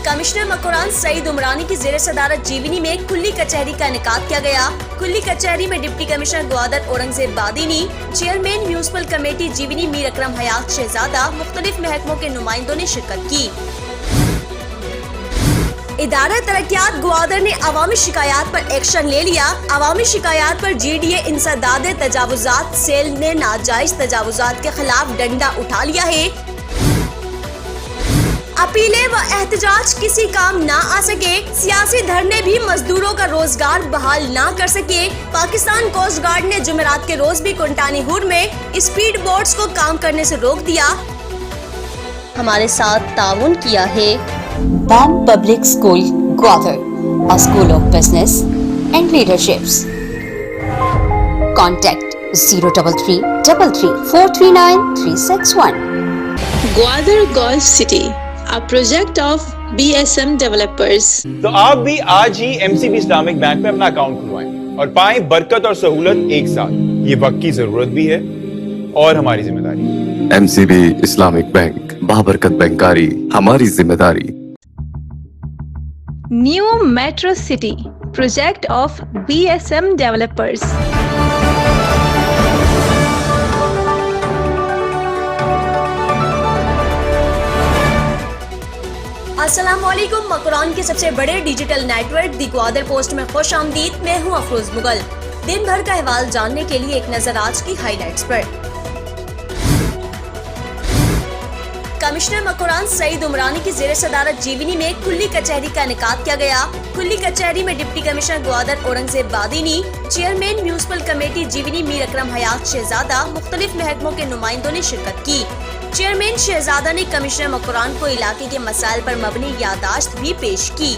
Commissioner Makran سعید عمرانی کی زیر صدارت جیونی میں کلی کچہری کا انعقاد کیا گیا۔ کلی کچہری میں deputy commissioner Gwadar Aurangzeb Badini, chairman municipal committee Jiwani Mir Akram Hayat Shahzada, مختلف محکموں کے نمائندوں نے شرکت کی۔ ادارہ ترقیات گوادر نے عوامی شکایات پر ایکشن لے لیا۔ عوامی شکایات پر جی ڈی اے انسداد تجاوزات سیل نے ناجائز تجاوزات کے خلاف ڈنڈا اٹھا لیا ہے۔ اپیلیں و احتجاج کسی کام نہ آ سکے، سیاسی دھرنے بھی مزدوروں کا روزگار بحال نہ کر سکے۔ پاکستان کوسٹ گارڈ نے جمعرات کے روز بھی کنٹانی ہور میں اسپیڈ بوٹس کو کام کرنے سے روک دیا۔ ہمارے ساتھ تعاون کیا ہے BAM Public School, Gwadar, a school of business and leaderships. Contact 033 33 439 361. Gwadar Golf City, a project of BSM developers. تو آپ بھی آج ہی MCB اسلامک بینک میں اپنا اکاؤنٹ کھلوائیں اور پائیں برکت اور سہولت ایک ساتھ۔ یہ وقت کی ضرورت بھی ہے اور ہماری ذمہ داری۔ MCB اسلامک بینک، بابرکت بینکاری ہماری ذمہ داری۔ New Metro City, project of BSM developers. السلام علیکم، مکران کے سب سے بڑے ڈیجیٹل نیٹ ورک دی گوادر پوسٹ میں خوش آمدید۔ میں ہوں افروز مغل۔ دن بھر کا احوال جاننے کے لیے ایک نظر آج کی ہائی لائٹس پر۔ کمشنر مکران سعید عمرانی کی زیر صدارت جیونی میں کلی کچہری کا انعقاد کیا گیا۔ کلی کچہری میں deputy commissioner Gwadar Aurangzeb Badini, chairman municipal committee Jiwani Mir Akram Hayat Shahzada, مختلف محکموں کے نمائندوں نے شرکت کی۔ چیئرمین شہزادہ نے کمشنر مکران کو علاقے کے مسائل پر مبنی یادداشت بھی پیش کی۔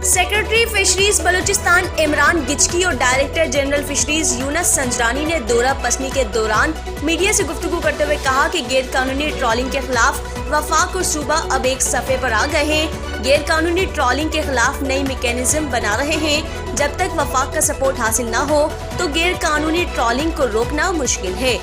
سیکرٹری فشریز بلوچستان عمران گچکی اور ڈائریکٹر جنرل فشریز یونس سنجرانی نے دورہ پسنی کے دوران میڈیا سے گفتگو کرتے ہوئے کہا کہ غیر قانونی ٹرالنگ کے خلاف وفاق اور صوبہ اب ایک صفحے پر آ گئے ہیں۔ غیر قانونی ٹرالنگ کے خلاف نئی میکینزم بنا رہے ہیں۔ جب تک وفاق کا سپورٹ حاصل نہ ہو تو غیر قانونی ٹرالنگ کو روکنا مشکل ہے۔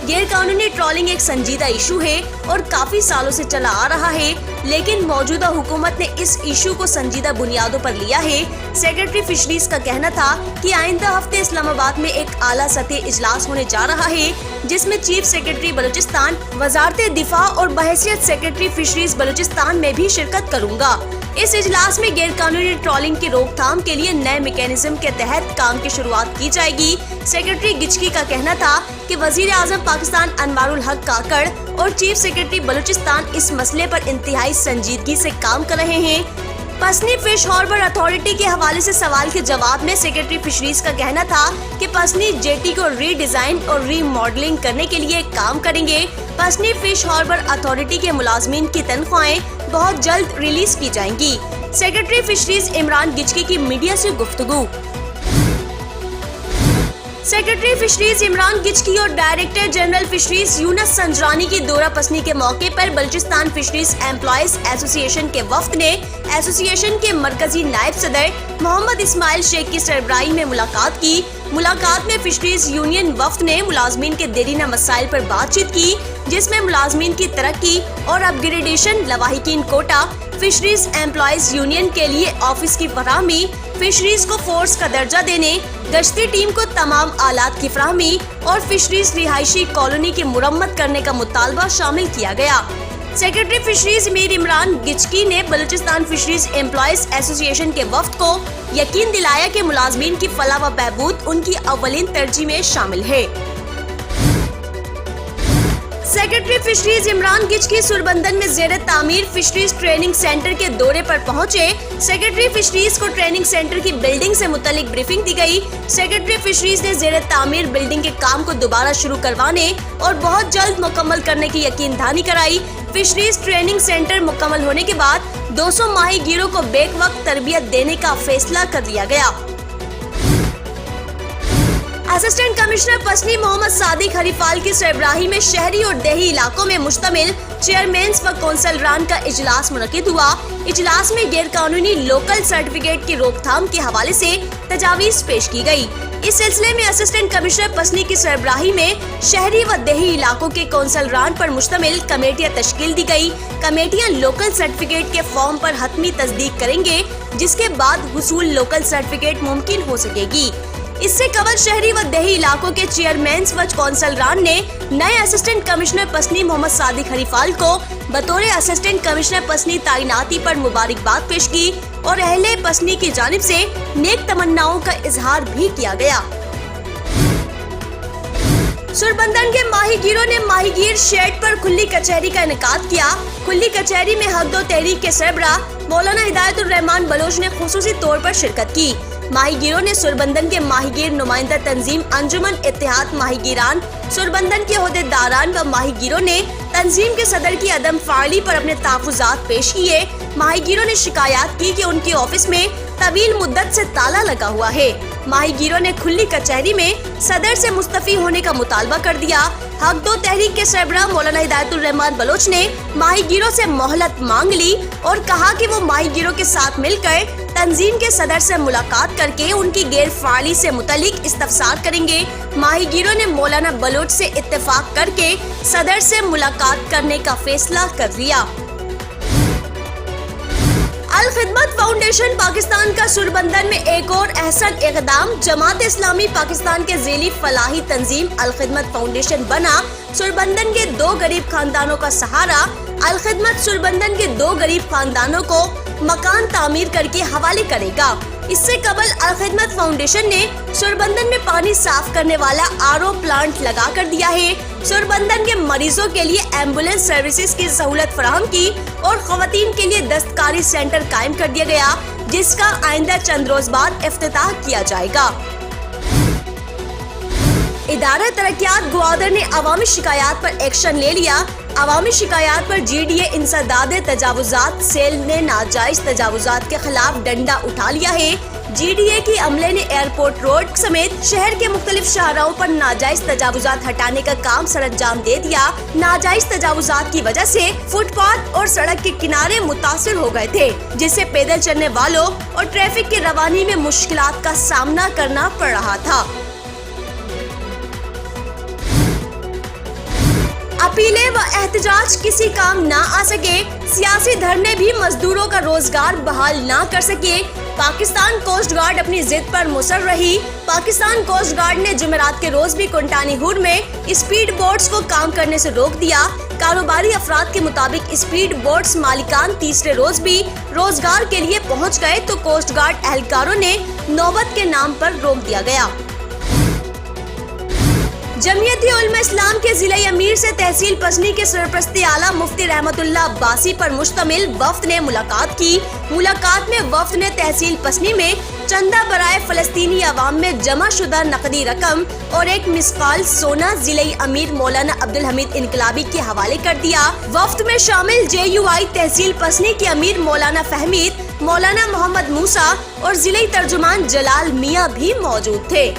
غیر قانونی ٹرالنگ ایک سنجیدہ ایشو ہے اور کافی سالوں سے چلا آ رہا ہے، لیکن موجودہ حکومت نے اس ایشو کو سنجیدہ بنیادوں پر لیا ہے۔ سیکرٹری فشریز کا کہنا تھا کہ آئندہ ہفتے اسلام آباد میں ایک اعلیٰ سطحی اجلاس ہونے جا رہا ہے، جس میں چیف سیکرٹری بلوچستان، وزارت دفاع اور بحیثیت سیکرٹری فشریز بلوچستان میں بھی شرکت کروں گا۔ اس اجلاس میں غیر قانونی ٹرالنگ کی روک تھام کے لیے نئے میکینزم کے تحت کام کی شروعات کی جائے گی۔ سیکرٹری گچکی کا کہنا تھا کہ وزیر اعظم پاکستان انوار الحق کاکڑ اور چیف سیکرٹری بلوچستان اس مسئلے پر انتہائی سنجیدگی سے کام کر رہے ہیں۔ پسنی فش ہاربر اتھارٹی کے حوالے سے سوال کے جواب میں سیکرٹری فشریز کا کہنا تھا کہ پسنی جیٹی کو ری ڈیزائن اور ری ماڈلنگ کرنے کے لیے کام کریں گے۔ پسنی فش ہاربر اتھارٹی کے ملازمین کی تنخواہیں بہت جلد ریلیز کی جائیں گی۔ سیکرٹری فشریز عمران گچکی کی میڈیا سے گفتگو۔ سیکرٹری فشریز عمران گچکی اور ڈائریکٹر جنرل فشریز یونس سنجرانی کی دورہ پسنی کے موقع پر بلوچستان فشریز ایمپلائیز ایسوسی ایشن کے وفد نے ایسوسی ایشن کے مرکزی نائب صدر محمد اسماعیل شیخ کی سربراہی میں ملاقات کی۔ ملاقات میں فشریز یونین وفد نے ملازمین کے دیرینہ مسائل پر بات چیت کی، جس میں ملازمین کی ترقی اور اپ گریڈیشن، لواحقین کوٹا، فشریز ایمپلائیز یونین کے لیے آفس کی فراہمی، فشریز کو فورس کا درجہ دینے، گشتی ٹیم کو تمام آلات کی فراہمی اور فشریز رہائشی کالونی کی مرمت کرنے کا مطالبہ شامل کیا گیا۔ سیکرٹری فشریز میر عمران گچکی نے بلوچستان فشریز ایمپلائیز ایسوسی ایشن کے وفد کو یقین دلایا کہ ملازمین کی فلاح و بہبود ان کی اولین ترجیح میں شامل ہے۔ سیکرٹری فشریز عمران گچکی سربندن میں زیر تعمیر فشریز ٹریننگ سینٹر کے دورے پر پہنچے۔ سیکرٹری فشریز کو ٹریننگ سینٹر کی بلڈنگ سے متعلق بریفنگ دی گئی۔ سیکرٹری فشریز نے زیر تعمیر بلڈنگ کے کام کو دوبارہ شروع کروانے اور بہت جلد مکمل کرنے کی یقین دہانی کرائی۔ فشریز ٹریننگ سینٹر مکمل ہونے کے بعد 200 ماہی گیروں کو بیک وقت تربیت دینے کا فیصلہ کر لیا گیا۔ اسسٹنٹ کمشنر پسنی محمد صادق ہریفال کی سربراہی میں شہری اور دیہی علاقوں میں مشتمل چیئرمینز و کونسلران کا اجلاس منعقد ہوا۔ اجلاس میں غیر قانونی لوکل سرٹیفکیٹ کی روک تھام کے حوالے سے تجاویز پیش کی گئی۔ اس سلسلے میں اسسٹنٹ کمشنر پسنی کی سربراہی میں شہری و دیہی علاقوں کے کونسلران پر مشتمل کمیٹیاں تشکیل دی گئی۔ کمیٹیاں لوکل سرٹیفکیٹ کے فارم پر حتمی تصدیق کریں گے، جس کے بعد حصول لوکل سرٹیفکیٹ ممکن ہو سکے گی۔ اس سے قبل شہری و دیہی علاقوں کے چیئرمینز و کونسلران نے نئے اسسٹنٹ کمشنر پسنی محمد صادق ہریفال کو بطور اسسٹنٹ کمشنر پسنی تعیناتی پر مبارکباد پیش کی اور اہل پسنی کی جانب سے نیک تمناؤں کا اظہار بھی کیا گیا۔ سربندن کے ماہی گیروں نے ماہی گیر شیڈ پر کھلی کچہری کا انعقاد کیا۔ کھلی کچہری میں حق و تحریک کے سربراہ مولانا ہدایت الرحمان بلوچ نے خصوصی طور پر شرکت کی۔ ماہی گیروں نے سربندن کے ماہی گیر نمائندہ تنظیم انجمن اتحاد ماہی گیران، سربندن کے عہدیداران و ماہی گیروں نے تنظیم کے صدر کی عدم فعالی پر اپنے تحفظات پیش کیے۔ ماہی گیروں نے شکایات کی کہ ان کے آفس میں طویل مدت سے تالا لگا ہوا ہے۔ ماہی گیروں نے کھلی کچہری میں صدر سے مستعفی ہونے کا مطالبہ کر دیا۔ حق و تحریک کے سربراہ مولانا ہدایت الرحمان بلوچ نے ماہی گیروں سے مہلت مانگ لی اور کہا کہ وہ ماہی گیروں کے ساتھ مل کر تنظیم کے صدر سے ملاقات کر کے ان کی غیر فعالی سے متعلق استفسار کریں گے۔ ماہی گیروں نے مولانا بلوچ سے اتفاق کر کے صدر سے ملاقات کرنے کا فیصلہ کر لیا۔ الخدمت فاؤنڈیشن پاکستان کا سربندن میں ایک اور احسن اقدام۔ جماعت اسلامی پاکستان کے ذیلی فلاحی تنظیم الخدمت فاؤنڈیشن بنا سربندن کے 2 غریب خاندانوں کا سہارا۔ الخدمت سربندن کے 2 غریب خاندانوں کو مکان تعمیر کر کے حوالے کرے گا۔ اس سے قبل الخدمت فاؤنڈیشن نے سربندن میں پانی صاف کرنے والا RO پلانٹ لگا کر دیا ہے۔ سربندن کے مریضوں کے لیے ایمبولینس سروسز کی سہولت فراہم کی اور خواتین کے لیے دستکاری سینٹر قائم کر دیا گیا، جس کا آئندہ چند روز بعد افتتاح کیا جائے گا۔ ادارہ ترقیات گوادر نے عوامی شکایات پر ایکشن لے لیا۔ عوامی شکایات پر GDA انسداد تجاوزات سیل نے ناجائز تجاوزات کے خلاف ڈنڈا اٹھا لیا ہے۔ GDA کی عملے نے ایئرپورٹ روڈ سمیت شہر کے مختلف شاہراہوں پر ناجائز تجاوزات ہٹانے کا کام سر انجام دے دیا۔ ناجائز تجاوزات کی وجہ سے فٹ پاتھ اور سڑک کے کنارے متاثر ہو گئے تھے، جس سے پیدل چلنے والوں اور ٹریفک کی روانی میں مشکلات کا سامنا کرنا پڑ رہا تھا۔ اپیلیں و احتجاج کسی کام نہ آ سکے، سیاسی دھرنے بھی مزدوروں کا روزگار بحال نہ کر سکے۔ پاکستان کوسٹ گارڈ اپنی ضد پر مصر رہی۔ پاکستان کوسٹ گارڈ نے جمعرات کے روز بھی کنٹانی ہور میں اسپیڈ بوٹس کو کام کرنے سے روک دیا۔ کاروباری افراد کے مطابق اسپیڈ بوٹس مالکان تیسرے روز بھی روزگار کے لیے پہنچ گئے تو کوسٹ گارڈ اہلکاروں نے نوبت کے نام پر روک دیا گیا۔ جمعیت علماء اسلام کے ضلع امیر سے تحصیل پسنی کے سرپرست اعلیٰ مفتی رحمت اللہ عباسی پر مشتمل وفد نے ملاقات کی۔ ملاقات میں وفد نے تحصیل پسنی میں چندہ برائے فلسطینی عوام میں جمع شدہ نقدی رقم اور 1 مثقال سونا ضلع امیر مولانا عبدالحمید انقلابی کے حوالے کر دیا۔ وفد میں شامل JUI تحصیل پسنی کے امیر مولانا فہمید، مولانا محمد موسیٰ اور ضلع ترجمان جلال میاں بھی موجود تھے۔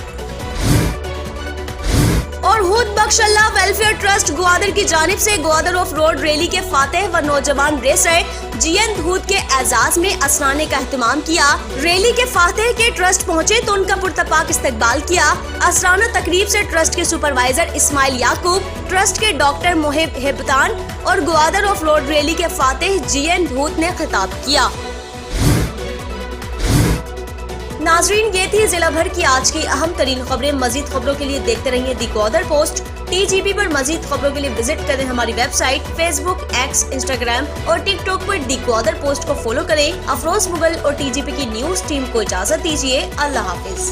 اور ہود بخش اللہ ویلفیئر ٹرسٹ گوادر کی جانب سے گوادر آف روڈ ریلی کے فاتح و نوجوان ریسر جیند ہود کے اعزاز میں اسرانے کا اہتمام کیا۔ ریلی کے فاتح کے ٹرسٹ پہنچے تو ان کا پرتپاک استقبال کیا۔ اسرانہ تقریب سے ٹرسٹ کے سپروائزر اسماعیل یعقوب، ٹرسٹ کے ڈاکٹر محب ہبتان اور گوادر آف روڈ ریلی کے فاتح جیند ہود نے خطاب کیا۔ ناظرین، یہ تھی ضلع بھر کی آج کی اہم ترین خبریں۔ مزید خبروں کے لیے دیکھتے رہیے دی گوادر پوسٹ۔ TGP پر مزید خبروں کے لیے وزٹ کریں ہماری ویب سائٹ، فیس بک، ایکس، انسٹاگرام اور ٹک ٹاک پر دی گوادر پوسٹ کو فالو کریں۔ افروز مغل اور TGP کی نیوز ٹیم کو اجازت دیجیے۔ اللہ حافظ۔